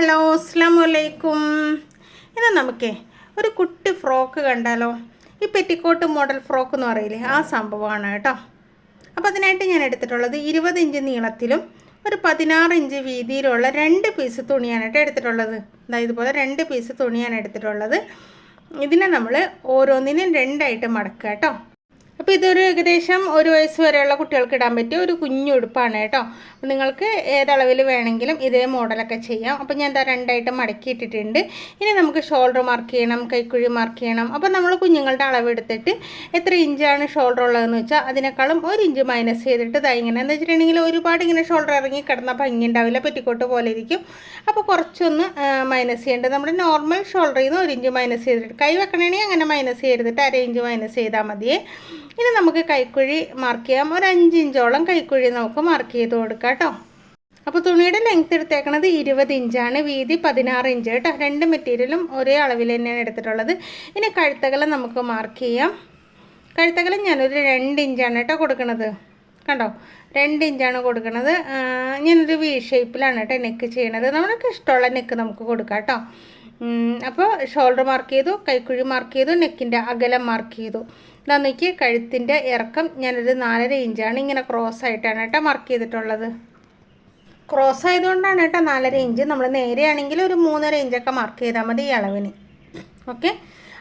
Hello അസ്സലാമലൈക്കും. ഇന്ന് നമുക്കേ ഒരു കുട്ടി ഫ്രോക്ക് കണ്ടാലോ? ഈ പെറ്റിക്കോട്ട് മോഡൽ ഫ്രോക്ക് എന്ന് പറയില്ലേ, ആ സംഭവമാണ് കേട്ടോ. അപ്പോൾ അതിനായിട്ട് ഞാൻ എടുത്തിട്ടുള്ളത് 20 ഇഞ്ച് നീളത്തിലും ഒരു 16 ഇഞ്ച് വീതിയിലുള്ള 2 പീസ് തുണിയാണ് കേട്ടോ എടുത്തിട്ടുള്ളത്. അതായത് ഇതുപോലെ 2 പീസ് തുണിയാണ് എടുത്തിട്ടുള്ളത്. ഇതിനെ നമ്മൾ ഓരോന്നിനും 2 ആയിട്ട് മടക്കുക കേട്ടോ. അപ്പോൾ ഇതൊരു ഏകദേശം 1 വയസ്സ് വരെയുള്ള കുട്ടികൾക്ക് ഇടാൻ പറ്റിയ ഒരു കുഞ്ഞു ഉടുപ്പാണ് കേട്ടോ. അപ്പോൾ നിങ്ങൾക്ക് ഏതളവിൽ വേണമെങ്കിലും ഇതേ മോഡലൊക്കെ ചെയ്യാം. അപ്പോൾ ഞാൻ എന്താ 2 ആയിട്ട് മടക്കിയിട്ടിട്ടുണ്ട്. ഇനി നമുക്ക് ഷോൾഡർ മാർക്ക് ചെയ്യണം, കൈക്കുഴി മാർക്ക് ചെയ്യണം. അപ്പോൾ നമ്മൾ കുഞ്ഞുങ്ങളുടെ അളവെടുത്തിട്ട് എത്ര ഇഞ്ചാണ് ഷോൾഡർ ഉള്ളതെന്ന് വെച്ചാൽ അതിനേക്കാളും 1 ഇഞ്ച് മൈനസ് ചെയ്തിട്ട് ഇതാ ഇങ്ങനെ എന്ന് വെച്ചിട്ടുണ്ടെങ്കിൽ ഒരുപാട് ഇങ്ങനെ ഷോൾഡർ ഇറങ്ങി കിടന്ന ഭംഗി ഉണ്ടാവില്ല, പെറ്റിക്കോട്ട് പോലെ ഇരിക്കും. അപ്പോൾ കുറച്ചൊന്ന് മൈനസ് ചെയ്യേണ്ടത് നമ്മുടെ നോർമൽ ഷോൾഡറിൽ നിന്ന് 1 ഇഞ്ച് മൈനസ് ചെയ്തിട്ട്, കൈ വെക്കണമെങ്കിൽ അങ്ങനെ മൈനസ് ചെയ്തിട്ട് 1/2 ഇഞ്ച് മൈനസ് ചെയ്താൽ മതിയേ. ഇനി നമുക്ക് കൈക്കുഴി മാർക്ക് ചെയ്യാം. ഒരു 5 ഇഞ്ചോളം കൈക്കുഴി നമുക്ക് മാർക്ക് ചെയ്ത് കൊടുക്കാം കേട്ടോ. അപ്പോൾ തുണിയുടെ ലെങ്ത് എടുത്തേക്കണത് 20 ഇഞ്ചാണ്, വീതി 16 ഇഞ്ച് കേട്ടോ. 2 മെറ്റീരിയലും ഒരേ അളവിൽ തന്നെയാണ് എടുത്തിട്ടുള്ളത്. ഇനി കഴുത്തകലം നമുക്ക് മാർക്ക് ചെയ്യാം. കഴുത്തകലം ഞാനൊരു 2 ഇഞ്ചാണ് കേട്ടോ കൊടുക്കുന്നത്. കണ്ടോ, 2 ഇഞ്ചാണ് കൊടുക്കുന്നത്. ഞാനൊരു വി ഷേപ്പിലാണ് കേട്ടോ നെക്ക് ചെയ്യണത്. നമ്മൾക്ക് ഇഷ്ടമുള്ള നെക്ക് നമുക്ക് കൊടുക്കാം കേട്ടോ. അപ്പോൾ ഷോൾഡർ മാർക്ക് ചെയ്തു, കൈക്കുഴി മാർക്ക് ചെയ്തു, നെക്കിൻ്റെ അകലം മാർക്ക് ചെയ്തു. ഇതാന്നിക്ക് കഴുത്തിൻ്റെ ഇറക്കം ഞാനൊരു 4.5 ഇഞ്ചാണ് ഇങ്ങനെ ക്രോസ് ആയിട്ടാണ് കേട്ടോ മാർക്ക് ചെയ്തിട്ടുള്ളത്. ക്രോസ് ആയതുകൊണ്ടാണ് കേട്ടോ 4.5 ഇഞ്ച്. നമ്മൾ നേരെയാണെങ്കിൽ ഒരു 3.5 ഇഞ്ചൊക്കെ മാർക്ക് ചെയ്താൽ മതി ഈ അളവിന്. ഓക്കെ,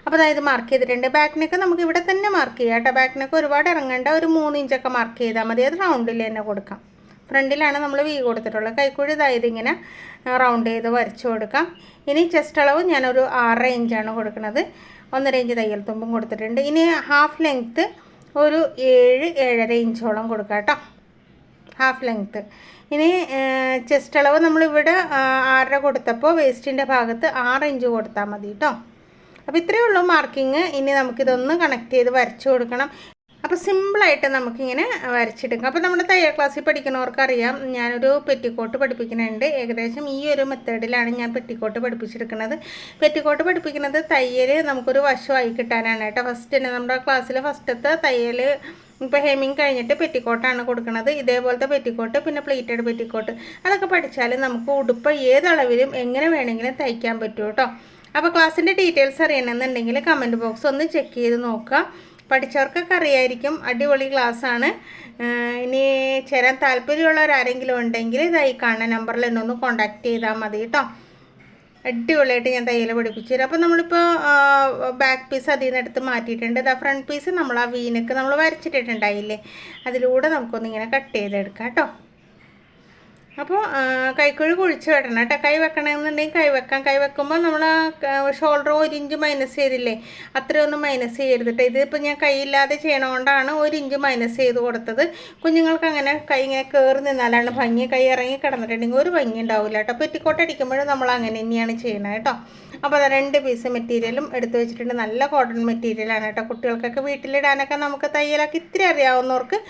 അപ്പോൾ അതായത് മാർക്ക് ചെയ്തിട്ടുണ്ട്. ബാക്കിനൊക്കെ നമുക്ക് ഇവിടെ തന്നെ മാർക്ക് ചെയ്യാം കേട്ടോ. ബാക്കിനൊക്കെ ഒരുപാട് ഇറങ്ങേണ്ട, ഒരു 3 ഇഞ്ചൊക്കെ മാർക്ക് ചെയ്താൽ മതി. അത് റൗണ്ടിൽ തന്നെ കൊടുക്കാം. ഫ്രണ്ടിലാണ് നമ്മൾ വി കൊടുത്തിട്ടുള്ളത്. കൈക്കുഴി ഇതായത് ഇങ്ങനെ റൗണ്ട് ചെയ്ത് വരച്ചു കൊടുക്കാം. ഇനി ചെസ്റ്റ് അളവ് ഞാനൊരു 6.5 ഇഞ്ചാണ് കൊടുക്കുന്നത്. 1.5 ഇഞ്ച് തയ്യൽ തുമ്പും കൊടുത്തിട്ടുണ്ട്. ഇനി ഹാഫ് ലെങ്ത്ത് ഒരു 7-7.5 ഇഞ്ചോളം കൊടുക്കാം കേട്ടോ, ഹാഫ് ലെങ്ത്ത്. ഇനി ചെസ്റ്റ് അളവ് നമ്മളിവിടെ 6.5 കൊടുത്തപ്പോൾ വേസ്റ്റിൻ്റെ ഭാഗത്ത് 6 ഇഞ്ച് കൊടുത്താൽ മതി കേട്ടോ. അപ്പോൾ ഇത്രയേ ഉള്ളൂ മാർക്കിങ്. ഇനി നമുക്കിതൊന്ന് കണക്ട് ചെയ്ത് വരച്ചു കൊടുക്കണം. അപ്പോൾ സിമ്പിളായിട്ട് നമുക്കിങ്ങനെ വരച്ചെടുക്കാം. അപ്പോൾ നമ്മുടെ തയ്യൽ ക്ലാസ്സിൽ പഠിക്കുന്നവർക്കറിയാം, ഞാനൊരു പെറ്റിക്കോട്ട് പഠിപ്പിക്കുന്നുണ്ട്. ഏകദേശം ഈ ഒരു മെത്തേഡിലാണ് ഞാൻ പെറ്റിക്കോട്ട് പഠിപ്പിച്ചെടുക്കുന്നത്. പെറ്റിക്കോട്ട് പഠിപ്പിക്കുന്നത് തയ്യൽ നമുക്കൊരു വശമായി കിട്ടാനാണ് കേട്ടോ. ഫസ്റ്റ് തന്നെ നമ്മുടെ ക്ലാസ്സിൽ ഫസ്റ്റത്തെ തയ്യൽ ഇപ്പോൾ ഹെമ്മിങ് കഴിഞ്ഞിട്ട് പെറ്റിക്കോട്ടാണ് കൊടുക്കുന്നത്. ഇതേപോലത്തെ പെറ്റിക്കോട്ട്, പിന്നെ പ്ലീറ്റഡ് പെറ്റിക്കോട്ട്, അതൊക്കെ പഠിച്ചാൽ നമുക്ക് ഉടുപ്പ് ഏതളവിലും എങ്ങനെ വേണമെങ്കിലും തയ്ക്കാൻ പറ്റും കേട്ടോ. അപ്പോൾ ക്ലാസ്സിൻ്റെ ഡീറ്റെയിൽസ് അറിയണമെന്നുണ്ടെങ്കിൽ കമൻറ്റ് ബോക്സ് ഒന്ന് ചെക്ക് ചെയ്ത് നോക്കുക. പഠിച്ചവർക്കൊക്കെ അറിയായിരിക്കും. അടിപൊളി ക്ലാസ്സാണ്. ഇനി ചേരാൻ താല്പര്യമുള്ളവരാരെങ്കിലും ഉണ്ടെങ്കിൽ ഇതായി കാണുന്ന നമ്പറിൽ എന്നെ ഒന്ന് കോൺടാക്റ്റ് ചെയ്താൽ മതി കേട്ടോ. അടിപൊളിയായിട്ട് ഞാൻ തയ്യൽ പഠിപ്പിച്ചു തരാം. അപ്പോൾ നമ്മളിപ്പോൾ ബാക്ക് പീസ് അതിൽ നിന്ന് എടുത്ത് മാറ്റിയിട്ടുണ്ട്. ഇതാ ഫ്രണ്ട് പീസ് നമ്മൾ ആ വീനക്ക് നമ്മൾ വരച്ചിട്ടിട്ടുണ്ടായില്ലേ, അതിലൂടെ നമുക്കൊന്നിങ്ങനെ കട്ട് ചെയ്തെടുക്കാം കേട്ടോ. അപ്പോൾ കൈക്കുഴി കുഴിച്ച് വിടണം കേട്ടോ. കൈ വെക്കണമെന്നുണ്ടെങ്കിൽ കൈ വെക്കാം. കൈ വെക്കുമ്പോൾ നമ്മൾ ഷോൾഡർ 1 ഇഞ്ച് മൈനസ് ചെയ്തില്ലേ, അത്രയൊന്നും മൈനസ് ചെയ്യരുത്. ഇതിപ്പോൾ ഞാൻ കൈയില്ലാതെ ചെയ്യണതുകൊണ്ടാണ് 1 ഇഞ്ച് മൈനസ് ചെയ്ത് കൊടുത്തത്. കുഞ്ഞുങ്ങൾക്ക് അങ്ങനെ കൈ ഇങ്ങനെ കയറി നിന്നാലാണ് ഭംഗി. കൈ ഇറങ്ങി കിടന്നിട്ടുണ്ടെങ്കിൽ ഒരു ഭംഗി ഉണ്ടാവില്ല കേട്ടോ. പെറ്റിക്കോട്ട് അടിക്കുമ്പോഴും നമ്മൾ അങ്ങനെ തന്നെയാണ് ചെയ്യണത് കേട്ടോ. അപ്പോൾ അത് 2 പീസ് മെറ്റീരിയലും എടുത്ത് വെച്ചിട്ടുണ്ട്. നല്ല കോട്ടൺ മെറ്റീരിയലാണ് കേട്ടോ. കുട്ടികൾക്കൊക്കെ വീട്ടിലിടാനൊക്കെ നമുക്ക് തയ്യലൊക്കെ ഇത്തിരി അറിയാവുന്നവർക്ക്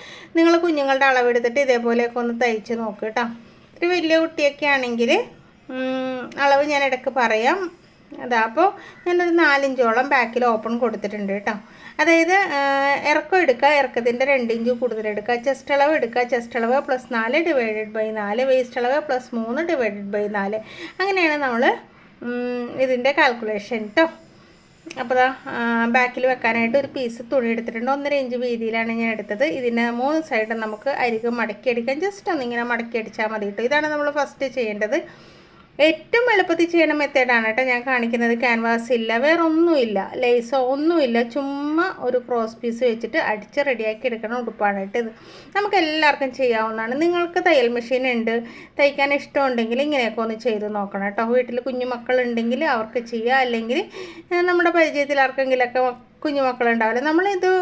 നിങ്ങൾ കുഞ്ഞുങ്ങളുടെ അളവെടുത്തിട്ട് ഇതേപോലെയൊക്കെ ഒന്ന് തയ്ച്ച് നോക്കുക കേട്ടോ. ഒരു വലിയ കുട്ടിയൊക്കെ ആണെങ്കിൽ അളവ് ഞാൻ ഇടയ്ക്ക് പറയാം. അതാ, അപ്പോൾ ഞാനൊരു 4 ഇഞ്ചോളം ബാക്കിൽ ഓപ്പൺ കൊടുത്തിട്ടുണ്ട് കേട്ടോ. അതായത് ഇറക്കം എടുക്കുക, ഇറക്കത്തിൻ്റെ 2 ഇഞ്ച് കൂടുതലെടുക്കുക. ചെസ്റ്റ് അളവ് എടുക്കുക, ചെസ്റ്റ് അളവ് +4 / 4, വേസ്റ്റ് അളവ് +3 / 4. അങ്ങനെയാണ് നമ്മൾ ഇതിൻ്റെ കാൽക്കുലേഷൻ കേട്ടോ. അപ്പോൾ ബാക്കിൽ വെക്കാനായിട്ട് ഒരു പീസ് തുണി എടുത്തിട്ടുണ്ട്. 1.5 ഇഞ്ച് വീതിയിലാണ് ഞാൻ എടുത്തത്. ഇതിന് 3 സൈഡ് നമുക്ക് അരികെ മടക്കിയടിക്കാം. ജസ്റ്റ് ഒന്നിങ്ങനെ മടക്കിയടിച്ചാൽ മതി കേട്ടോ. ഇതാണ് നമ്മൾ ഫസ്റ്റ് ചെയ്യേണ്ടത്. ഏറ്റവും എളുപ്പത്തിൽ ചെയ്യണ മെത്തേഡാണ് കേട്ടോ ഞാൻ കാണിക്കുന്നത്. ക്യാൻവാസ് ഇല്ല, വേറെ ഒന്നുമില്ല, ലേസോ ഒന്നുമില്ല, ചുമ്മാ ഒരു ക്രോസ് പീസ് വെച്ചിട്ട് അടിച്ച് റെഡിയാക്കി എടുക്കണ ഉടുപ്പാണ് കേട്ടോ ഇത്. നമുക്ക് എല്ലാവർക്കും ചെയ്യാവുന്നതാണ്. നിങ്ങൾക്ക് തയ്യൽ മെഷീൻ ഉണ്ട്, തയ്ക്കാൻ ഇഷ്ടമുണ്ടെങ്കിൽ ഇങ്ങനെയൊക്കെ ഒന്ന് ചെയ്ത് നോക്കണം കേട്ടോ. വീട്ടിൽ കുഞ്ഞു മക്കളുണ്ടെങ്കിൽ അവർക്ക് ചെയ്യുക, അല്ലെങ്കിൽ നമ്മുടെ പരിചയത്തിൽ ആർക്കെങ്കിലുമൊക്കെ കുഞ്ഞു മക്കളുണ്ടാവില്ല, നമ്മളിത്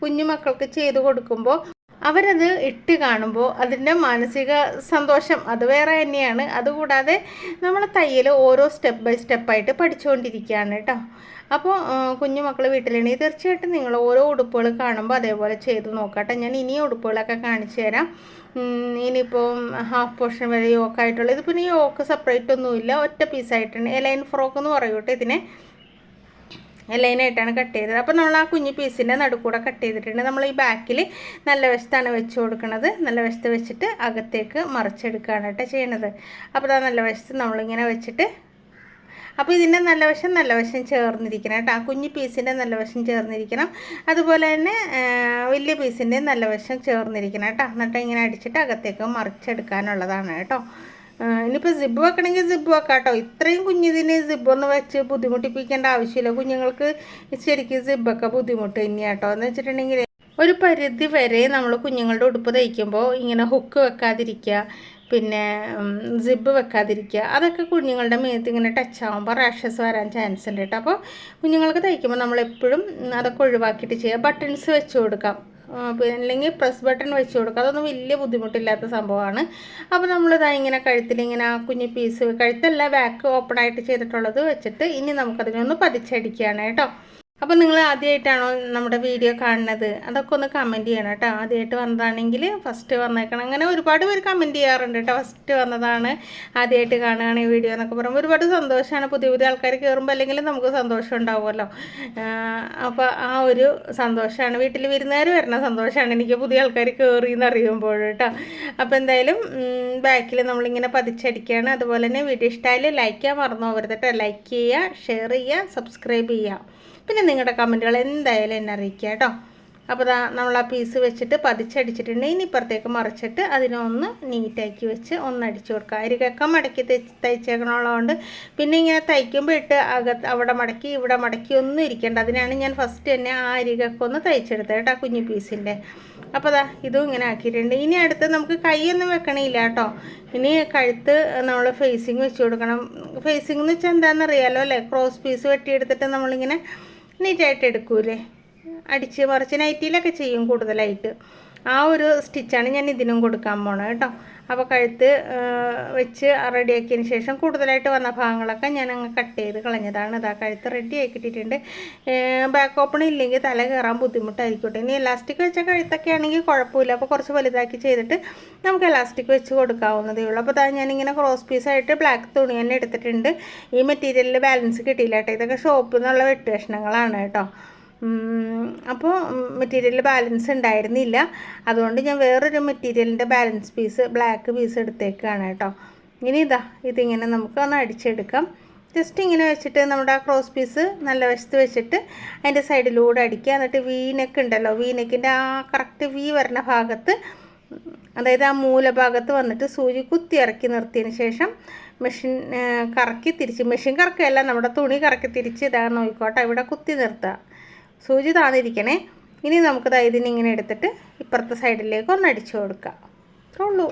കുഞ്ഞു മക്കൾക്ക് ചെയ്ത് കൊടുക്കുമ്പോൾ അവരത് ഇട്ട് കാണുമ്പോൾ അതിൻ്റെ മാനസിക സന്തോഷം അത് വേറെ തന്നെയാണ്. അതുകൂടാതെ നമ്മൾ തയ്യൽ ഓരോ സ്റ്റെപ്പ് ബൈ സ്റ്റെപ്പായിട്ട് പഠിച്ചുകൊണ്ടിരിക്കുകയാണ് കേട്ടോ. അപ്പോൾ കുഞ്ഞു മക്കൾ വീട്ടിലുണ്ടെങ്കിൽ തീർച്ചയായിട്ടും നിങ്ങൾ ഓരോ ഉടുപ്പുകൾ കാണുമ്പോൾ അതേപോലെ ചെയ്ത് നോക്കട്ടെ. ഞാൻ ഇനിയും ഉടുപ്പുകളൊക്കെ കാണിച്ചു തരാം. ഇനിയിപ്പോൾ ഹാഫ് പോർഷൻ വരെ യോക്കായിട്ടുള്ളത്. ഇത് പിന്നെ യോക്ക് സെപ്പറേറ്റ് ഒന്നുമില്ല, ഒറ്റ പീസായിട്ടാണ്. എലൈൻ ഫ്രോക്ക് എന്ന് പറയൂട്ടെ ഇതിനെ. ലൈനായിട്ടാണ് കട്ട് ചെയ്തത്. അപ്പോൾ നമ്മൾ ആ കുഞ്ഞു പീസിൻ്റെ നടുക്കൂടെ കട്ട് ചെയ്തിട്ടുണ്ട്. നമ്മൾ ഈ ബാക്കിൽ നല്ല വശത്താണ് വെച്ച് കൊടുക്കുന്നത്. നല്ല വശത്ത് വെച്ചിട്ട് അകത്തേക്ക് മറിച്ചെടുക്കുകയാണ് കേട്ടോ ചെയ്യണത്. അപ്പോൾ ആ നല്ല വശത്ത് നമ്മളിങ്ങനെ വെച്ചിട്ട്, അപ്പോൾ ഇതിൻ്റെ നല്ല വശം ചേർന്നിരിക്കണം കേട്ടോ. ആ കുഞ്ഞു പീസിൻ്റെ നല്ല വശം ചേർന്നിരിക്കണം. അതുപോലെ തന്നെ വലിയ പീസിൻ്റെ നല്ല വശം ചേർന്നിരിക്കണം കേട്ടോ. എന്നിട്ട് ഇങ്ങനെ അടിച്ചിട്ട് അകത്തേക്ക് മറിച്ചെടുക്കാനുള്ളതാണ് കേട്ടോ. ഇനിയിപ്പോൾ സിബ് വെക്കണമെങ്കിൽ സിബ് വെക്കാം കേട്ടോ. ഇത്രയും കുഞ്ഞിതിന് സിബൊന്ന് വെച്ച് ബുദ്ധിമുട്ടിപ്പിക്കേണ്ട ആവശ്യമില്ല. കുഞ്ഞുങ്ങൾക്ക് ശരിക്കും സിബൊക്കെ ബുദ്ധിമുട്ട് തന്നെയാണ് കേട്ടോ. എന്ന് വെച്ചിട്ടുണ്ടെങ്കിൽ ഒരു പരിധി വരെ നമ്മൾ കുഞ്ഞുങ്ങളുടെ ഉടുപ്പ് തയ്ക്കുമ്പോൾ ഇങ്ങനെ ഹുക്ക് വെക്കാതിരിക്കുക, പിന്നെ സിബ് വെക്കാതിരിക്കുക, അതൊക്കെ കുഞ്ഞുങ്ങളുടെ മേത്ത് ഇങ്ങനെ ടച്ച് ആകുമ്പോൾ റാഷസ് വരാൻ ചാൻസ് ഉണ്ട് കേട്ടോ. അപ്പോൾ കുഞ്ഞുങ്ങൾക്ക് തയ്ക്കുമ്പോൾ നമ്മളെപ്പോഴും അതൊക്കെ ഒഴിവാക്കിയിട്ട് ചെയ്യുക. ബട്ടൺസ് വെച്ച് കൊടുക്കാം, അല്ലെങ്കിൽ പ്രസ് ബട്ടൺ വെച്ച് കൊടുക്കുക. അതൊന്നും വലിയ ബുദ്ധിമുട്ടില്ലാത്ത സംഭവമാണ്. അപ്പോൾ നമ്മളിതാ ഇങ്ങനെ കഴുത്തിലിങ്ങനെ ആ കുഞ്ഞു പീസ്, കഴുത്തല്ല ബാക്ക് ഓപ്പൺ ആയിട്ട് ചെയ്തിട്ടുള്ളത് വെച്ചിട്ട് ഇനി നമുക്കതിനൊന്ന് പതിച്ചടിക്കുകയാണ് കേട്ടോ. അപ്പോൾ നിങ്ങൾ ആദ്യമായിട്ടാണോ നമ്മുടെ വീഡിയോ കാണുന്നത്, അതൊക്കെ ഒന്ന് കമൻറ്റ് ചെയ്യണം കേട്ടോ. ആദ്യമായിട്ട് വന്നതാണെങ്കിൽ ഫസ്റ്റ് വന്നേക്കണം. അങ്ങനെ ഒരുപാട് പേര് കമൻറ്റ് ചെയ്യാറുണ്ട് കേട്ടോ. ഫസ്റ്റ് വന്നതാണ്, ആദ്യമായിട്ട് കാണുകയാണ് ഈ വീഡിയോ എന്നൊക്കെ പറയുമ്പോൾ ഒരുപാട് സന്തോഷമാണ്. പുതിയ പുതിയ ആൾക്കാർ കയറുമ്പോൾ അല്ലെങ്കിൽ നമുക്ക് സന്തോഷം ഉണ്ടാവുമല്ലോ. അപ്പോൾ ആ ഒരു സന്തോഷമാണ്, വീട്ടിൽ വിരുന്നുകാർ വരുന്ന സന്തോഷമാണ് എനിക്ക് പുതിയ ആൾക്കാർ കയറി എന്നറിയുമ്പോൾ കേട്ടോ. അപ്പോൾ എന്തായാലും ബാക്കിൽ നമ്മളിങ്ങനെ പതിച്ചടിക്കുകയാണ്. അതുപോലെ തന്നെ വീഡിയോ ഇഷ്ടമായാലും ലൈക്ക് ചെയ്യാൻ മറന്നു പോകരുത് കേട്ടോ. ലൈക്ക് ചെയ്യുക, ഷെയർ ചെയ്യുക, സബ്സ്ക്രൈബ് ചെയ്യുക. പിന്നെ നിങ്ങളുടെ കമൻറ്റുകൾ എന്തായാലും എന്നെ അറിയിക്കുക കേട്ടോ. അപ്പോൾ നമ്മൾ ആ പീസ് വെച്ചിട്ട് പതിച്ചടിച്ചിട്ടുണ്ട്. ഇനി ഇപ്പുറത്തേക്ക് മറിച്ചിട്ട് അതിനൊന്ന് നീറ്റാക്കി വെച്ച് ഒന്ന് അടിച്ചു കൊടുക്കുക. അരികൊക്കെ മടക്കി തയ്ച്ചേക്കണുള്ളതുകൊണ്ട് പിന്നെ ഇങ്ങനെ തയ്ക്കുമ്പോൾ ഇട്ട് അവിടെ മടക്കി ഇവിടെ മടക്കി ഒന്നും ഇരിക്കേണ്ട. അതിനാണ് ഞാൻ ഫസ്റ്റ് തന്നെ ആ അരികൊക്കെ ഒന്ന് തയ്ച്ചെടുത്തത് കേട്ടോ, കുഞ്ഞു പീസിൻ്റെ. അപ്പോൾ ഇതും ഇങ്ങനെ ആക്കിയിട്ടുണ്ട്. ഇനി അടുത്ത് നമുക്ക് കൈയൊന്നും വെക്കണില്ല കേട്ടോ. ഇനി കഴുത്ത് നമ്മൾ ഫേസിങ് വെച്ച് കൊടുക്കണം. ഫേസിങ് എന്ന് വെച്ചാൽ എന്താണെന്നറിയാലോ അല്ലേ? ക്രോസ് പീസ് വെട്ടിയെടുത്തിട്ട് നമ്മളിങ്ങനെ നീറ്റായിട്ട് എടുക്കൂലേ, അടിച്ച് മറിച്ച് നൈറ്റിയിലൊക്കെ ചെയ്യും കൂടുതലായിട്ട്. ആ ഒരു സ്റ്റിച്ചാണ് ഞാൻ ഇതിനും കൊടുക്കാൻ പോണത് കേട്ടോ. അപ്പോൾ കഴുത്ത് വെച്ച് റെഡിയാക്കിയതിന് ശേഷം കൂടുതലായിട്ട് വന്ന ഭാഗങ്ങളൊക്കെ ഞാൻ അങ്ങ് കട്ട് ചെയ്ത് കളഞ്ഞതാണ്. ഇതാ കഴുത്ത് റെഡി ആക്കിയിട്ടിട്ടുണ്ട്. ബാക്ക് ഓപ്പൺ ഇല്ലെങ്കിൽ തല കയറാൻ ബുദ്ധിമുട്ടായിരിക്കട്ടെ. ഇനി എലാസ്റ്റിക് വെച്ച കഴുത്തൊക്കെ ആണെങ്കിൽ കുഴപ്പമില്ല. അപ്പോൾ കുറച്ച് വലുതാക്കി ചെയ്തിട്ട് നമുക്ക് എലാസ്റ്റിക് വെച്ച് കൊടുക്കാവുന്നതേ ഉള്ളൂ. അപ്പോൾ ഞാനിങ്ങനെ ക്രോസ് പീസായിട്ട് ബ്ലാക്ക് തുണി തന്നെ എടുത്തിട്ടുണ്ട്. ഈ മെറ്റീരിയലിൽ ബാലൻസ് കിട്ടിയില്ല കേട്ടോ. ഇതൊക്കെ ഷോപ്പിൽ നിന്നുള്ള വെട്ട് കഷ്ണങ്ങളാണ് കേട്ടോ. അപ്പോൾ മെറ്റീരിയൽ ബാലൻസ് ഉണ്ടായിരുന്നില്ല. അതുകൊണ്ട് ഞാൻ വേറൊരു മെറ്റീരിയലിൻ്റെ ബാലൻസ് പീസ് ബ്ലാക്ക് പീസ് എടുത്തേക്കാണ് കേട്ടോ. ഇനി ഇതിങ്ങനെ നമുക്ക് ഒന്ന് അടിച്ചെടുക്കാം. ജസ്റ്റ് ഇങ്ങനെ വെച്ചിട്ട് നമ്മുടെ ആ ക്രോസ് പീസ് നല്ല വശത്ത് വെച്ചിട്ട് അതിൻ്റെ സൈഡിലൂടെ അടിക്കുക. എന്നിട്ട് വീനെക്ക് ഉണ്ടല്ലോ, വീനെക്കിൻ്റെ ആ കറക്റ്റ് വി വരുന്ന ഭാഗത്ത്, അതായത് ആ മൂലഭാഗത്ത് വന്നിട്ട് സൂചി കുത്തി ഇറക്കി നിർത്തിയതിന് ശേഷം മെഷീൻ കറക്കി തിരിച്ച്, മെഷീൻ കറക്കുകയല്ല, നമ്മുടെ തുണി കറക്കി തിരിച്ച് നോക്കിക്കോട്ടെ, ഇവിടെ കുത്തി നിർത്തുക. സൂചി താന്നിരിക്കണേ. ഇനി നമുക്ക് ഇതിനിങ്ങനെ എടുത്തിട്ട് ഇപ്പുറത്തെ സൈഡിലേക്ക് ഒന്ന് അടിച്ചു കൊടുക്കാം. അത്രേ ഉള്ളൂ.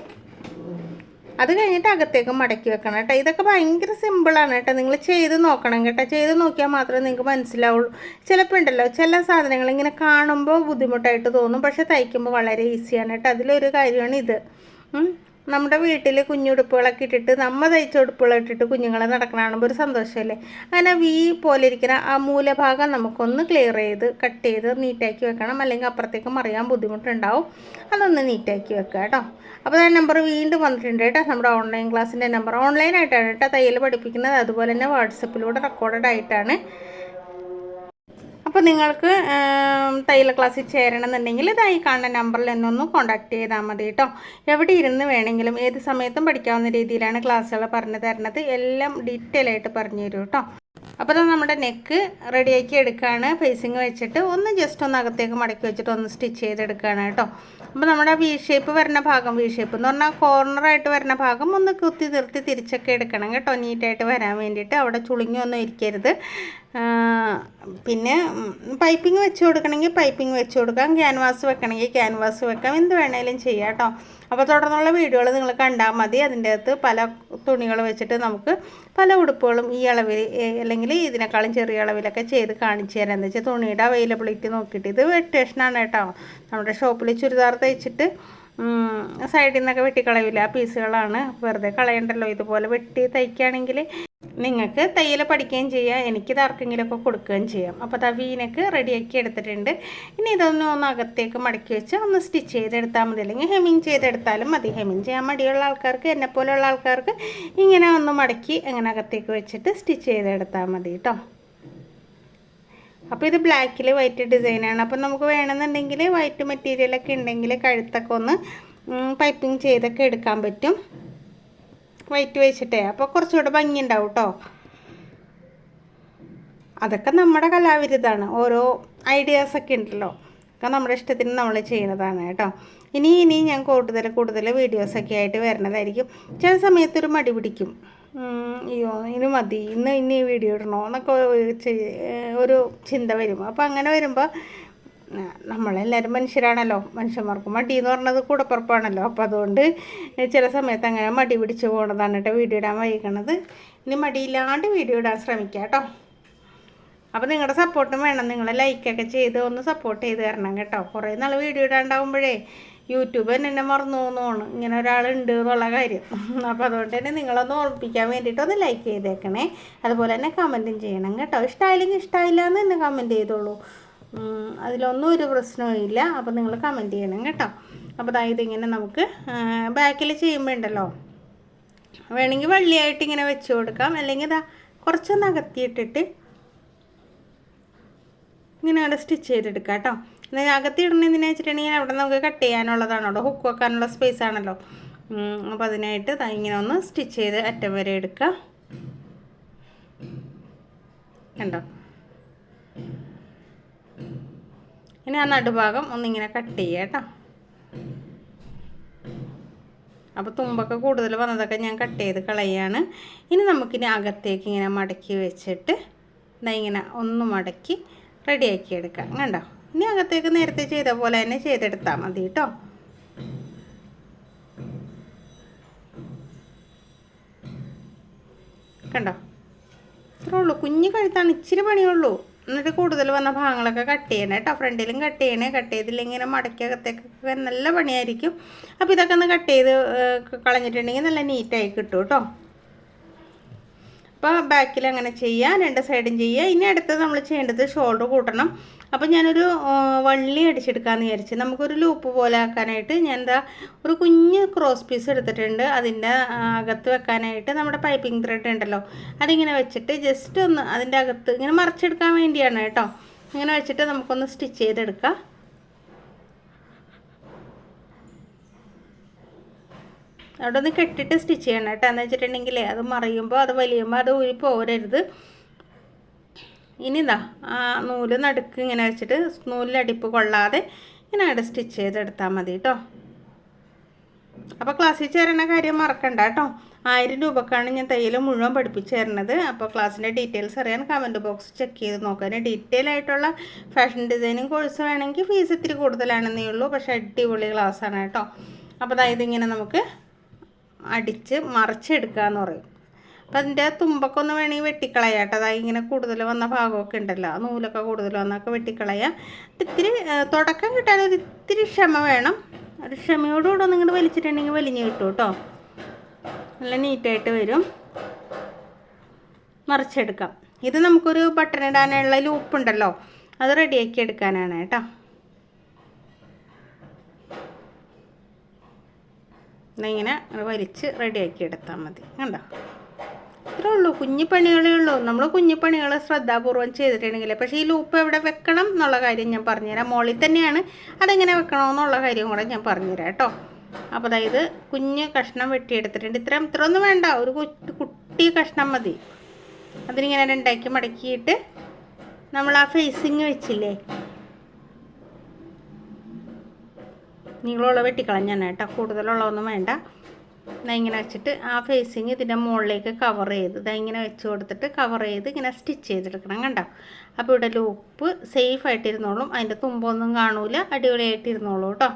അത് കഴിഞ്ഞിട്ട് അകത്തേക്ക് മടക്കി വെക്കണം കേട്ടോ. ഇതൊക്കെ ഭയങ്കര സിമ്പിളാണ് കേട്ടോ. നിങ്ങൾ ചെയ്ത് നോക്കണം കേട്ടോ. ചെയ്ത് നോക്കിയാൽ മാത്രമേ നിങ്ങൾക്ക് മനസ്സിലാവുള്ളൂ. ചിലപ്പോൾ ഉണ്ടല്ലോ ചില സാധനങ്ങൾ ഇങ്ങനെ കാണുമ്പോൾ ബുദ്ധിമുട്ടായിട്ട് തോന്നും, പക്ഷെ തയ്ക്കുമ്പോൾ വളരെ ഈസിയാണ് കേട്ടോ. അതിലൊരു കാര്യമാണ് ഇത്. നമ്മുടെ വീട്ടിൽ കുഞ്ഞുടുപ്പുകളൊക്കെ ഇട്ടിട്ട് നമ്മൾ തയ്ച്ച ഉടുപ്പുകൾ ഇട്ടിട്ട് കുഞ്ഞുങ്ങളെ നടക്കണം കാണുമ്പോൾ ഒരു സന്തോഷമല്ലേ. അങ്ങനെ വി പോലെ ഇരിക്കുന്ന ആ മൂലഭാഗം നമുക്കൊന്ന് ക്ലിയർ ചെയ്ത് കട്ട് ചെയ്ത് നീറ്റാക്കി വെക്കണം. അല്ലെങ്കിൽ അപ്പുറത്തേക്ക് മറിയാൻ ബുദ്ധിമുട്ടുണ്ടാവും. അതൊന്ന് നീറ്റാക്കി വെക്കുക കേട്ടോ. അപ്പോൾ ആ നമ്പർ വീണ്ടും വന്നിട്ടുണ്ട് കേട്ടോ. നമ്മുടെ ഓൺലൈൻ ക്ലാസ്സിൻ്റെ നമ്പർ ഓൺലൈനായിട്ടാണ് കേട്ടോ തയ്യൽ പഠിപ്പിക്കുന്നത്. അതുപോലെ തന്നെ വാട്സപ്പിലൂടെ റെക്കോർഡഡ് ആയിട്ടാണ്. അപ്പോൾ നിങ്ങൾക്ക് തയ്യൽ ക്ലാസ്സിൽ ചേരണമെന്നുണ്ടെങ്കിൽ ഇതായി കാണുന്ന നമ്പറിൽ എന്നൊന്ന് കോൺടാക്ട് ചെയ്താൽ മതി കേട്ടോ. എവിടെ ഇരുന്ന് വേണമെങ്കിലും ഏത് സമയത്തും പഠിക്കാവുന്ന രീതിയിലാണ് ക്ലാസ്സുകൾ പറഞ്ഞു തരുന്നത്. എല്ലാം ഡീറ്റെയിൽ ആയിട്ട് പറഞ്ഞു തരും കേട്ടോ. അപ്പോൾ നമ്മുടെ നെക്ക് റെഡിയാക്കി എടുക്കുകയാണ്. ഫേസിങ് വെച്ചിട്ട് ഒന്ന് ജസ്റ്റ് ഒന്ന് അകത്തേക്ക് മടക്കി വെച്ചിട്ട് ഒന്ന് സ്റ്റിച്ച് ചെയ്തെടുക്കുകയാണ് കേട്ടോ. അപ്പോൾ നമ്മുടെ വി ഷേപ്പ് വരുന്ന ഭാഗം, വി ഷേപ്പ് എന്ന് പറഞ്ഞാൽ കോർണറായിട്ട് വരുന്ന ഭാഗം ഒന്ന് കുത്തി നിർത്തി തിരിച്ചൊക്കെ എടുക്കണം കേട്ടോ, നീറ്റായിട്ട് വരാൻ വേണ്ടിയിട്ട്. അവിടെ ചുളുങ്ങിയൊന്നും ഇരിക്കരുത്. പിന്നെ പൈപ്പിംഗ് വെച്ച് കൊടുക്കണമെങ്കിൽ പൈപ്പിംഗ് വെച്ച് കൊടുക്കാം, ക്യാൻവാസ് വെക്കണമെങ്കിൽ ക്യാൻവാസ് വെക്കാം, എന്ത് വേണേലും ചെയ്യാം കേട്ടോ. അപ്പോൾ തുടർന്നുള്ള വീഡിയോകൾ നിങ്ങൾ കണ്ടാൽ മതി. അതിൻ്റെ അകത്ത് പല തുണികൾ വെച്ചിട്ട് നമുക്ക് പല ഉടുപ്പുകളും ഈ അളവിൽ അല്ലെങ്കിൽ ഇതിനേക്കാളും ചെറിയ അളവിലൊക്കെ ചെയ്ത് കാണിച്ചു തരാം. എന്താ വെച്ചാൽ തുണിയുടെ അവൈലബിലിറ്റി നോക്കിയിട്ട്. ഇത് വെട്ടേഷനാണ് കേട്ടോ. നമ്മുടെ ഷോപ്പിൽ ചുരിദാർ തയ്ച്ചിട്ട് സൈഡിൽ നിന്നൊക്കെ വെട്ടിക്കളയില്ല, ആ പീസുകളാണ്. വെറുതെ കളയണ്ടല്ലോ. ഇതുപോലെ വെട്ടി തയ്ക്കുകയാണെങ്കിൽ നിങ്ങൾക്ക് തയ്യൽ പഠിക്കുകയും ചെയ്യാം, എനിക്കിത് ആർക്കെങ്കിലുമൊക്കെ കൊടുക്കുകയും ചെയ്യാം. അപ്പോൾ വീനൊക്കെ റെഡിയാക്കി എടുത്തിട്ടുണ്ട്. ഇനി ഒന്ന് അകത്തേക്ക് മടക്കി വെച്ച് ഒന്ന് സ്റ്റിച്ച് ചെയ്തെടുത്താൽ മതി, അല്ലെങ്കിൽ ഹെമ്മിങ് ചെയ്തെടുത്താലും മതി. ഹെമ്മിങ് ചെയ്യാൻ മടിയുള്ള ആൾക്കാർക്ക്, എന്നെപ്പോലെയുള്ള ആൾക്കാർക്ക് ഇങ്ങനെ ഒന്ന് മടക്കി അങ്ങനെ അകത്തേക്ക് വെച്ചിട്ട് സ്റ്റിച്ച് ചെയ്തെടുത്താൽ മതി കേട്ടോ. അപ്പോൾ ഇത് ബ്ലാക്കിൽ വൈറ്റ് ഡിസൈനാണ്. അപ്പോൾ നമുക്ക് വേണമെന്നുണ്ടെങ്കിൽ വൈറ്റ് മെറ്റീരിയലൊക്കെ ഉണ്ടെങ്കിൽ കഴുത്തൊക്കെ ഒന്ന് പൈപ്പിംഗ് ചെയ്തൊക്കെ എടുക്കാൻ പറ്റും വൈറ്റ് വെച്ചിട്ടേ. അപ്പോൾ കുറച്ചുകൂടെ ഭംഗി ഉണ്ടാവും കേട്ടോ. അതൊക്കെ നമ്മുടെ കലാവിരുദ്ധാണ്. ഓരോ ഐഡിയാസൊക്കെ ഉണ്ടല്ലോ, ഒക്കെ നമ്മുടെ ഇഷ്ടത്തിന് നമ്മൾ ചെയ്യുന്നതാണ് കേട്ടോ. ഇനി ഞാൻ കൂടുതൽ വീഡിയോസൊക്കെ ആയിട്ട് വരുന്നതായിരിക്കും. ചില സമയത്തൊരു മടി പിടിക്കും, അയ്യോ ഇനി മതി, ഇനി വീഡിയോ ഇടണോ എന്നൊക്കെ ഒരു ചിന്ത വരും. അപ്പോൾ അങ്ങനെ വരുമ്പോൾ നമ്മളെല്ലാവരും മനുഷ്യരാണല്ലോ, മനുഷ്യന്മാർക്ക് മടി എന്ന് പറഞ്ഞത് കൂടപ്പുറപ്പാണല്ലോ. അപ്പോൾ അതുകൊണ്ട് ചില സമയത്ത് അങ്ങനെ മടി പിടിച്ച് പോകണതാണ് കേട്ടോ വീഡിയോ ഇടാൻ വൈകണത്. ഇനി മടിയില്ലാണ്ട് വീഡിയോ ഇടാൻ ശ്രമിക്കാം കേട്ടോ. അപ്പോൾ നിങ്ങളുടെ സപ്പോർട്ടും വേണം, നിങ്ങൾ ലൈക്കൊക്കെ ചെയ്ത് ഒന്ന് സപ്പോർട്ട് ചെയ്ത് തരണം കേട്ടോ. കുറേ നാൾ വീഡിയോ ഇടാണ്ടാവുമ്പോഴേ യൂട്യൂബ് എന്നെ മറന്നു പോകുന്നതാണ് ഇങ്ങനെ ഒരാളുണ്ട് എന്നുള്ള കാര്യം. അപ്പോൾ അതുകൊണ്ട് തന്നെ നിങ്ങളൊന്ന് ഓർമ്മിപ്പിക്കാൻ വേണ്ടിയിട്ടൊന്ന് ലൈക്ക് ചെയ്തേക്കണേ. അതുപോലെ തന്നെ കമൻറ്റും ചെയ്യണം കേട്ടോ. ഇഷ്ടമായില്ലെങ്കിൽ ഇഷ്ടമായില്ല എന്ന് തന്നെ കമൻറ്റ് ചെയ്തോളൂ, അതിലൊന്നും ഒരു പ്രശ്നവും ഇല്ല. അപ്പോൾ നിങ്ങൾ കമൻറ്റ് ചെയ്യണം കേട്ടോ. അപ്പോൾ അതായത് ഇങ്ങനെ നമുക്ക് ബാക്കിൽ ചെയ്യുമ്പോൾ ഉണ്ടല്ലോ, വേണമെങ്കിൽ വള്ളിയായിട്ട് ഇങ്ങനെ വെച്ച് കൊടുക്കാം, അല്ലെങ്കിൽ ഇതാ കുറച്ചൊന്ന് അകത്തിയിട്ടിട്ട് ഇങ്ങനെ അവിടെ സ്റ്റിച്ച് ചെയ്തെടുക്കാം കേട്ടോ. എന്നാൽ അകത്തി ഇടണമെന്ന് വെച്ചിട്ടുണ്ടെങ്കിൽ അവിടെ നമുക്ക് കട്ട് ചെയ്യാനുള്ളതാണ്, അവിടെ ഹുക്ക് വെക്കാനുള്ള സ്പേസ് ആണല്ലോ. അപ്പോൾ അതിനായിട്ട് ഇങ്ങനെ ഒന്ന് സ്റ്റിച്ച് ചെയ്ത് അറ്റം വരെ എടുക്കുക കണ്ടോ. ഇനി ആ നടുഭാഗം ഒന്നിങ്ങനെ കട്ട് ചെയ്യുക കേട്ടോ. അപ്പോൾ തുമ്പൊക്കെ കൂടുതൽ വന്നതൊക്കെ ഞാൻ കട്ട് ചെയ്ത് കളയാണ്. ഇനി നമുക്കിനി അകത്തേക്ക് ഇങ്ങനെ മടക്കി വെച്ചിട്ട് ഇങ്ങനെ ഒന്ന് മടക്കി റെഡിയാക്കി എടുക്കാം കണ്ടോ. ഇനി അകത്തേക്ക് നേരത്തെ ചെയ്ത പോലെ തന്നെ ചെയ്തെടുത്താൽ മതി കേട്ടോ. കണ്ടോ, ഇത്രേ ഉള്ളൂ. കുഞ്ഞ് കഴുത്താണ്, ഇച്ചിരി പണിയുള്ളൂ. എന്നിട്ട് കൂടുതൽ വന്ന ഭാഗങ്ങളൊക്കെ കട്ട് ചെയ്യണം കേട്ടോ. ഫ്രണ്ടിലും കട്ട് ചെയ്യണേ, കട്ട് ചെയ്തില്ലെങ്കിൽ ഇങ്ങനെ മടക്കി അകത്തേക്കൊക്കെ നല്ല പണിയായിരിക്കും. അപ്പോൾ ഇതൊക്കെ ഒന്ന് കട്ട് ചെയ്ത് കളഞ്ഞിട്ടുണ്ടെങ്കിൽ നല്ല നീറ്റായി കിട്ടും കേട്ടോ. അപ്പോൾ ബാക്കിൽ അങ്ങനെ ചെയ്യുക, രണ്ട് സൈഡും ചെയ്യുക. ഇനി അടുത്തത് നമ്മൾ ചെയ്യേണ്ടത് ഷോൾഡർ കൂട്ടണം. അപ്പോൾ ഞാനൊരു വള്ളി അടിച്ചെടുക്കാമെന്ന് വിചാരിച്ച് നമുക്കൊരു ലൂപ്പ് പോലെ ആക്കാനായിട്ട് ഞാൻ ഒരു കുഞ്ഞ് ക്രോസ് പീസ് എടുത്തിട്ടുണ്ട്. അതിൻ്റെ അകത്ത് വെക്കാനായിട്ട് നമ്മുടെ പൈപ്പിംഗ് ത്രെഡ് ഉണ്ടല്ലോ, അതിങ്ങനെ വെച്ചിട്ട് ജസ്റ്റ് ഒന്ന് അതിൻ്റെ അകത്ത് ഇങ്ങനെ മറിച്ചെടുക്കാൻ വേണ്ടിയാണ് കേട്ടോ. ഇങ്ങനെ വെച്ചിട്ട് നമുക്കൊന്ന് സ്റ്റിച്ച് ചെയ്തെടുക്കാം. അവിടെ ഒന്ന് കെട്ടിട്ട് സ്റ്റിച്ച് ചെയ്യണം കേട്ടോ. എന്ന് വെച്ചിട്ടുണ്ടെങ്കിൽ അത് മറിയുമ്പോൾ അത് വലിയുമ്പോൾ അത് ഊരി പോരരുത്. ഇനി ആ നൂല് നടുക്ക് ഇങ്ങനെ വെച്ചിട്ട് നൂലിലടിപ്പ് കൊള്ളാതെ ഇങ്ങനെ അവിടെ സ്റ്റിച്ച് ചെയ്തെടുത്താൽ മതി കേട്ടോ. അപ്പോൾ ക്ലാസ്സിൽ ചേരണ കാര്യം മറക്കണ്ട കേട്ടോ. 1000 രൂപക്കാണ് ഞാൻ തയ്യൽ മുഴുവൻ പഠിപ്പിച്ച് തരുന്നത്. അപ്പോൾ ക്ലാസ്സിൻ്റെ ഡീറ്റെയിൽസ് അറിയാൻ കമൻറ്റ് ബോക്സ് ചെക്ക് ചെയ്ത് നോക്കാൻ. ഡീറ്റെയിൽ ആയിട്ടുള്ള ഫാഷൻ ഡിസൈനിങ് കോഴ്സ് വേണമെങ്കിൽ ഫീസ് ഇത്തിരി കൂടുതലാണെന്നേ ഉള്ളൂ, പക്ഷേ അടിപൊളി ക്ലാസ്സാണ് കേട്ടോ. അപ്പോൾ അതായത് ഇങ്ങനെ നമുക്ക് അടിച്ച് മറിച്ചെടുക്കുക എന്ന് പറയും. അപ്പോൾ അതിൻ്റെ തുമ്പൊക്കെ ഒന്ന് വേണമെങ്കിൽ വെട്ടിക്കളയാം കേട്ടോ. അതായത് ഇങ്ങനെ കൂടുതൽ വന്ന ഭാഗമൊക്കെ ഉണ്ടല്ലോ, നൂലൊക്കെ കൂടുതൽ വന്നൊക്കെ വെട്ടിക്കളയാം. ഇത്തിരി തുടക്കം കിട്ടാൻ ഒരു ഇത്തിരി ക്ഷമ വേണം. ഒരു ക്ഷമയോടുകൂടെ ഒന്ന് ഇങ്ങോട്ട് വലിച്ചിട്ടുണ്ടെങ്കിൽ വലിഞ്ഞ് കിട്ടും കേട്ടോ. നല്ല നീറ്റായിട്ട് വരും. മറിച്ചെടുക്കാം. ഇത് നമുക്കൊരു ബട്ടൺ ഇടാനുള്ള ലൂപ്പ് ഉണ്ടല്ലോ, അത് റെഡിയാക്കി എടുക്കാനാണ് കേട്ടോ. ഇങ്ങനെ വലിച്ച് റെഡിയാക്കി എടുത്താൽ മതി കണ്ടോ. ഇത്രേ ഉള്ളൂ, കുഞ്ഞു പണികളേ ഉള്ളൂ. നമ്മൾ കുഞ്ഞു പണികൾ ശ്രദ്ധാപൂർവം ചെയ്തിട്ടുണ്ടെങ്കിൽ. പക്ഷേ ഈ ലൂപ്പ് എവിടെ വെക്കണം എന്നുള്ള കാര്യം ഞാൻ പറഞ്ഞുതരാം. മുകളിൽ തന്നെയാണ്, അതെങ്ങനെ വെക്കണമെന്നുള്ള കാര്യം കൂടെ ഞാൻ പറഞ്ഞുതരാം കേട്ടോ. അപ്പോൾ അതായത് കുഞ്ഞ് കഷ്ണം വെട്ടിയെടുത്തിട്ടുണ്ട്. ഇത്രയൊന്നും വേണ്ട, ഒരു കുട്ടി കഷ്ണം മതി. അതിനിങ്ങനെ രണ്ടാക്കി മടക്കിയിട്ട് നമ്മൾ ആ ഫേസിങ് വെച്ചില്ലേ, നീളമുള്ള വെട്ടിക്കളഞ്ഞാണ് കേട്ടോ, കൂടുതലുള്ളതൊന്നും വേണ്ട. ഇങ്ങനെ വെച്ചിട്ട് ആ ഫേസിങ് ഇതിൻ്റെ മുകളിലേക്ക് കവർ ചെയ്ത് ഇങ്ങനെ വെച്ച് കൊടുത്തിട്ട് കവർ ചെയ്ത് ഇങ്ങനെ സ്റ്റിച്ച് ചെയ്തെടുക്കണം കണ്ടോ. അപ്പോൾ ഇവിടെ ലൂപ്പ് സേഫായിട്ടിരുന്നോളും, അതിൻ്റെ തുമ്പൊന്നും കാണൂല, അടിപൊളിയായിട്ടിരുന്നോളൂ കേട്ടോ.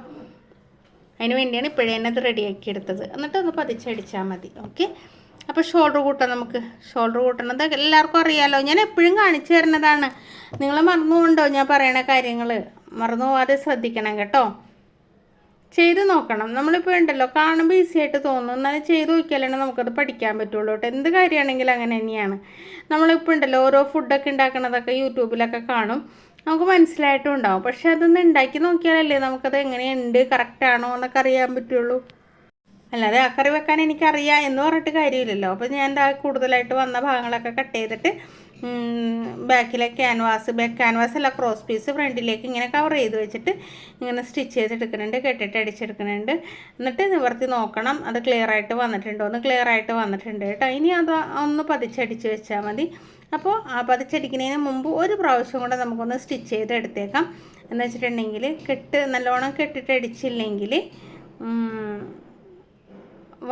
അതിന് വേണ്ടിയാണ് ഇപ്പോഴേ തന്നെ അത് റെഡിയാക്കി എടുത്തത്. എന്നിട്ട് ഒന്ന് പതിച്ചടിച്ചാൽ മതി. ഓക്കെ. അപ്പോൾ ഷോൾഡർ കൂട്ടാം നമുക്ക്. ഷോൾഡർ കൂട്ടണത് എല്ലാവർക്കും അറിയാമല്ലോ, ഞാൻ എപ്പോഴും കാണിച്ചു തരുന്നതാണ്. നിങ്ങൾ മറന്നുകൊണ്ടോ ഞാൻ പറയണ കാര്യങ്ങൾ? മറന്നു പോകാതെ ശ്രദ്ധിക്കണം കേട്ടോ. ചെയ്ത് നോക്കണം. നമ്മളിപ്പോൾ ഉണ്ടല്ലോ കാണുമ്പോൾ ഈസി ആയിട്ട് തോന്നും, എന്നാലും ചെയ്ത് നോക്കിയാലാണ് നമുക്കത് പഠിക്കാൻ പറ്റുള്ളൂ കേട്ടോ. എന്ത് കാര്യമാണെങ്കിലും അങ്ങനെ തന്നെയാണ്. നമ്മളിപ്പോൾ ഉണ്ടല്ലോ ഓരോ ഫുഡൊക്കെ ഉണ്ടാക്കണതൊക്കെ യൂട്യൂബിലൊക്കെ കാണും, നമുക്ക് മനസ്സിലായിട്ടും ഉണ്ടാവും. പക്ഷെ അതൊന്ന് ഉണ്ടാക്കി നോക്കിയാലല്ലേ നമുക്കത് എങ്ങനെയുണ്ട്, കറക്റ്റാണോ എന്നൊക്കെ അറിയാൻ പറ്റുള്ളൂ. അല്ലാതെ ആ കറി വെക്കാൻ എനിക്കറിയാം എന്ന് പറഞ്ഞിട്ട് കാര്യമില്ലല്ലോ. അപ്പോൾ ഞാൻ കൂടുതലായിട്ട് വന്ന ഭാഗങ്ങളൊക്കെ കട്ട് ചെയ്തിട്ട് ബാക്കിലെ ബാക്ക് ക്യാൻവാസ് അല്ല ക്രോസ് പീസ് ഫ്രണ്ടിലേക്ക് ഇങ്ങനെ കവർ ചെയ്ത് വെച്ചിട്ട് ഇങ്ങനെ സ്റ്റിച്ച് ചെയ്തെടുക്കുന്നുണ്ട്, കെട്ടിട്ട് അടിച്ചെടുക്കുന്നുണ്ട്. എന്നിട്ട് നിവർത്തി നോക്കണം അത് ക്ലിയർ ആയിട്ട് വന്നിട്ടുണ്ടോ എന്ന്. ക്ലിയർ ആയിട്ട് വന്നിട്ടുണ്ട് കേട്ടോ. ഇനി അത് ഒന്ന് പതിച്ചടിച്ച് വെച്ചാൽ മതി. അപ്പോൾ ആ പതിച്ചടിക്കുന്നതിന് മുമ്പ് ഒരു പ്രാവശ്യം കൂടെ നമുക്കൊന്ന് സ്റ്റിച്ച് ചെയ്ത് എടുത്തേക്കാം. എന്ന് വെച്ചിട്ടുണ്ടെങ്കിൽ നല്ലോണം കെട്ടിട്ട് അടിച്ചില്ലെങ്കിൽ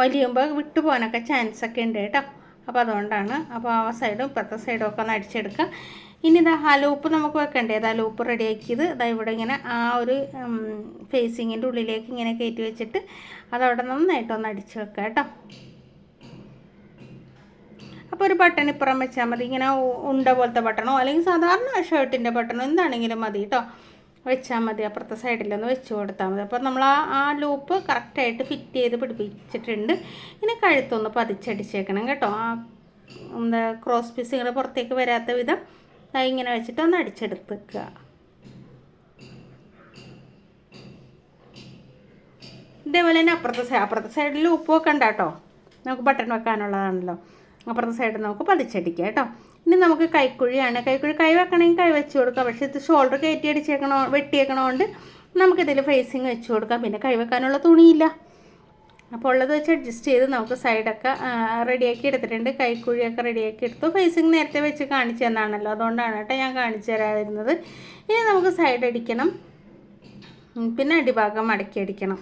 വലിയുമ്പോൾ വിട്ടു പോകാനൊക്കെ ചാൻസൊക്കെ ഉണ്ട് കേട്ടോ. അപ്പോൾ അതുകൊണ്ടാണ്. അപ്പോൾ ആ സൈഡും ഇപ്പുറത്തെ സൈഡും ഒക്കെ ഒന്ന് അടിച്ചെടുക്കുക. ഇനി ഇതാ ആ ലൂപ്പ് നമുക്ക് വെക്കണ്ടേ. ആ ലൂപ്പ് റെഡിയാക്കിയത് ഇതാ ഇവിടെ ഇങ്ങനെ ആ ഒരു ഫേസിങ്ങിൻ്റെ ഉള്ളിലേക്ക് ഇങ്ങനെ കയറ്റി വെച്ചിട്ട് അതവിടെ നന്നായിട്ടൊന്ന് അടിച്ച് വെക്കുക കേട്ടോ. അപ്പോൾ ഒരു ബട്ടൺ ഇപ്പുറം വെച്ചാൽ മതി. ഇങ്ങനെ ഉണ്ട പോലത്തെ ബട്ടണോ അല്ലെങ്കിൽ സാധാരണ ഷർട്ടിൻ്റെ ബട്ടണോ എന്താണെങ്കിലും മതി കേട്ടോ, വെച്ചാൽ മതി. അപ്പുറത്തെ സൈഡിലൊന്ന് വെച്ച് കൊടുത്താൽ മതി. അപ്പോൾ നമ്മൾ ആ ലൂപ്പ് കറക്റ്റായിട്ട് ഫിറ്റ് ചെയ്ത് പിടിപ്പിച്ചിട്ടുണ്ട്. ഇനി കഴുത്തൊന്ന് പതിച്ചടിച്ചേക്കണം കേട്ടോ. ആ ക്രോസ് പീസ് ഇങ്ങനെ പുറത്തേക്ക് വരാത്ത വിധം ഇങ്ങനെ വെച്ചിട്ട് ഒന്ന് അടിച്ചെടുക്കുക. ഇതേപോലെ തന്നെ അപ്പുറത്തെ സൈഡിൽ ലൂപ്പ് വെക്കണ്ട കേട്ടോ, നമുക്ക് ബട്ടൺ വെക്കാനുള്ളതാണല്ലോ. അപ്പുറത്തെ സൈഡിൽ നമുക്ക് പതിച്ചടിക്കാം കേട്ടോ. ഇനി നമുക്ക് കൈക്കുഴിയാണ്. കൈ വെക്കണമെങ്കിൽ കൈ വെച്ച് കൊടുക്കാം. പക്ഷേ ഇത് ഷോൾഡർ കയറ്റി വെട്ടിയേക്കണോണ്ട് നമുക്കിതിൽ ഫേസിങ് വെച്ച് കൊടുക്കാം. പിന്നെ കൈ വെക്കാനുള്ള തുണിയില്ല. അപ്പോൾ ഉള്ളത് വെച്ച് അഡ്ജസ്റ്റ് ചെയ്ത് നമുക്ക് സൈഡൊക്കെ റെഡിയാക്കി എടുത്തിട്ടുണ്ട്. കൈക്കുഴിയൊക്കെ റെഡിയാക്കി എടുത്തു. ഫേസിങ് നേരത്തെ വെച്ച് കാണിച്ചു തന്നാണല്ലോ, അതുകൊണ്ടാണ് കേട്ടോ ഞാൻ കാണിച്ചു തരാതിരുന്നത്. ഇനി നമുക്ക് സൈഡ് അടിക്കണം, പിന്നെ അടിഭാഗം മടക്കി അടിക്കണം.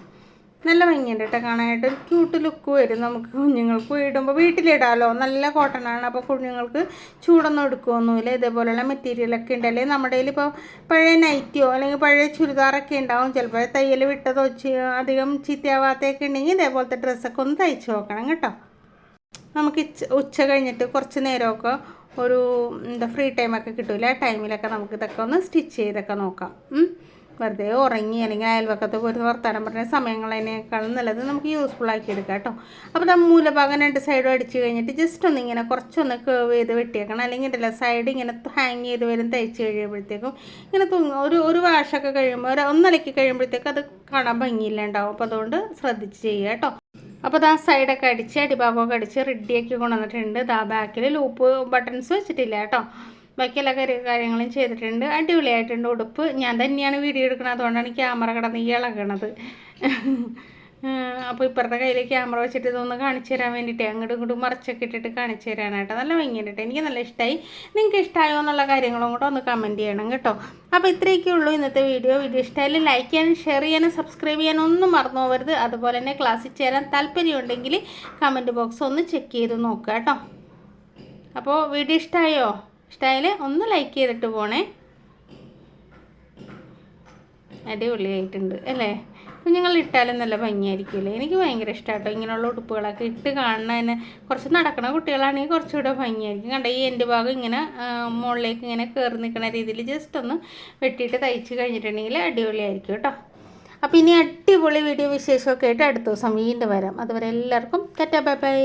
നല്ല ഭംഗിയുണ്ട് കേട്ടോ കാണാനായിട്ട്. ഒരു ക്യൂട്ട് ലുക്ക് വരും. നമുക്ക് കുഞ്ഞുങ്ങൾക്ക് ഇടുമ്പോൾ വീട്ടിലിടാമല്ലോ. നല്ല കോട്ടണാണ്. അപ്പോൾ കുഞ്ഞുങ്ങൾക്ക് ചൂടൊന്നും എടുക്കുകയൊന്നുമില്ല. ഇതേപോലെയുള്ള മെറ്റീരിയലൊക്കെ ഉണ്ടല്ലേ. നമ്മുടെ കയ്യിൽ ഇപ്പോൾ പഴയ നൈറ്റിയോ അല്ലെങ്കിൽ പഴയ ചുരിദാറൊക്കെ ഉണ്ടാവും. ചിലപ്പോൾ തയ്യൽ വിട്ടതോ അധികം ചീത്തയാവാത്തൊക്കെ ഉണ്ടെങ്കിൽ ഇതേപോലത്തെ ഡ്രസ്സൊക്കെ ഒന്ന് തയ്ച്ച് നോക്കണം കേട്ടോ. നമുക്ക് ഉച്ച കഴിഞ്ഞിട്ട് കുറച്ച് നേരമൊക്കെ ഒരു ഫ്രീ ടൈമൊക്കെ കിട്ടില്ല. ആ ടൈമിലൊക്കെ നമുക്ക് ഇതൊക്കെ ഒന്ന് സ്റ്റിച്ച് ചെയ്തൊക്കെ നോക്കാം. വെറുതെ ഉറങ്ങി അല്ലെങ്കിൽ അയൽവക്കത്ത് പോയി വർത്താനം പറഞ്ഞ സമയങ്ങളതിനേക്കാളും നല്ലത് നമുക്ക് യൂസ്ഫുൾ ആക്കി എടുക്കാം കേട്ടോ. അപ്പോൾ നമ്മൾ മൂലഭാഗം 2 സൈഡും അടിച്ച് കഴിഞ്ഞിട്ട് ജസ്റ്റ് ഒന്ന് ഇങ്ങനെ കുറച്ചൊന്ന് കേവ് ചെയ്ത് വെട്ടിയേക്കണം. അല്ലെങ്കിൽ ഉണ്ടല്ലോ സൈഡ് ഇങ്ങനെ ഹാങ് ചെയ്ത് വരും. തയ്ച്ച് കഴിയുമ്പോഴത്തേക്കും ഇങ്ങനെ ഒരു വാഷൊക്കെ കഴിയുമ്പോൾ ഒന്നലക്കി കഴിയുമ്പോഴത്തേക്കും അത് കാണാൻ ഭംഗിയില്ല ഉണ്ടാവും. അപ്പോൾ അതുകൊണ്ട് ശ്രദ്ധിച്ച് ചെയ്യുക കേട്ടോ. അപ്പോൾ ആ സൈഡൊക്കെ അടിച്ച് അടിഭാഗമൊക്കെ അടിച്ച് റെഡിയാക്കി കൊണ്ടുവന്നിട്ടുണ്ട്. ബാക്കിൽ ലൂപ്പ് ബട്ടൺസ് വെച്ചിട്ടില്ല കേട്ടോ. ബാക്കി എല്ലാ കാര്യങ്ങളും ചെയ്തിട്ടുണ്ട്. അടിപൊളിയായിട്ടുണ്ട് ഉടുപ്പ്. ഞാൻ തന്നെയാണ് വീഡിയോ എടുക്കുന്നത്, അതുകൊണ്ടാണ് ക്യാമറ കിടന്ന് ഇളകണത്. അപ്പോൾ ഇപ്പുറത്തെ കയ്യിൽ ക്യാമറ വെച്ചിട്ട് ഇതൊന്ന് കാണിച്ചു തരാൻ വേണ്ടിയിട്ട് അങ്ങോട്ടും ഇങ്ങോട്ടും മറച്ചൊക്കെ ഇട്ടിട്ട് കാണിച്ചു തരാനായിട്ട് നല്ല ഭംഗിയുണ്ട്. എനിക്ക് നല്ല ഇഷ്ടമായി. നിങ്ങൾക്ക് ഇഷ്ടമായോ എന്നുള്ള കാര്യങ്ങളും കൂടെ ഒന്ന് കമൻറ്റ് ചെയ്യണം കേട്ടോ. അപ്പോൾ ഇത്രയൊക്കെ ഉള്ളൂ ഇന്നത്തെ വീഡിയോ. ഇഷ്ടമായാലും ലൈക്ക് ചെയ്യാനും ഷെയർ ചെയ്യാനും സബ്സ്ക്രൈബ് ചെയ്യാനും ഒന്നും മറന്നു പോകരുത്. അതുപോലെ തന്നെ ക്ലാസ്സിൽ ചേരാൻ താല്പര്യമുണ്ടെങ്കിൽ കമൻറ്റ് ബോക്സ് ഒന്ന് ചെക്ക് ചെയ്ത് നോക്കുക കേട്ടോ. അപ്പോൾ വീഡിയോ ഇഷ്ടമായാൽ ഒന്ന് ലൈക്ക് ചെയ്തിട്ട് പോണേ. അടിപൊളിയായിട്ടുണ്ട് അല്ലേ? കുഞ്ഞുങ്ങൾ ഇട്ടാലും നല്ല ഭംഗിയായിരിക്കുമല്ലേ? എനിക്ക് ഭയങ്കര ഇഷ്ടമാട്ടോ ഇങ്ങനെയുള്ള ഉടുപ്പുകളൊക്കെ ഇട്ട് കാണുന്നതിന്. കുറച്ച് നടക്കുന്ന കുട്ടികളാണെങ്കിൽ കുറച്ചുകൂടെ ഭംഗിയായിരിക്കും. കണ്ട ഈ എൻ്റെ ഭാഗം ഇങ്ങനെ മുകളിലേക്ക് ഇങ്ങനെ കയറി നിൽക്കുന്ന രീതിയിൽ ജസ്റ്റ് ഒന്ന് വെട്ടിയിട്ട് തയ്ച്ച് കഴിഞ്ഞിട്ടുണ്ടെങ്കിൽ അടിപൊളിയായിരിക്കും കേട്ടോ. അപ്പോൾ ഇനി അടിപൊളി വീഡിയോ വിശേഷമൊക്കെ ആയിട്ട് അടുത്ത ദിവസം വീണ്ടും വരാം. അതുവരെ എല്ലാവർക്കും ടാറ്റാ ബൈ ബൈ.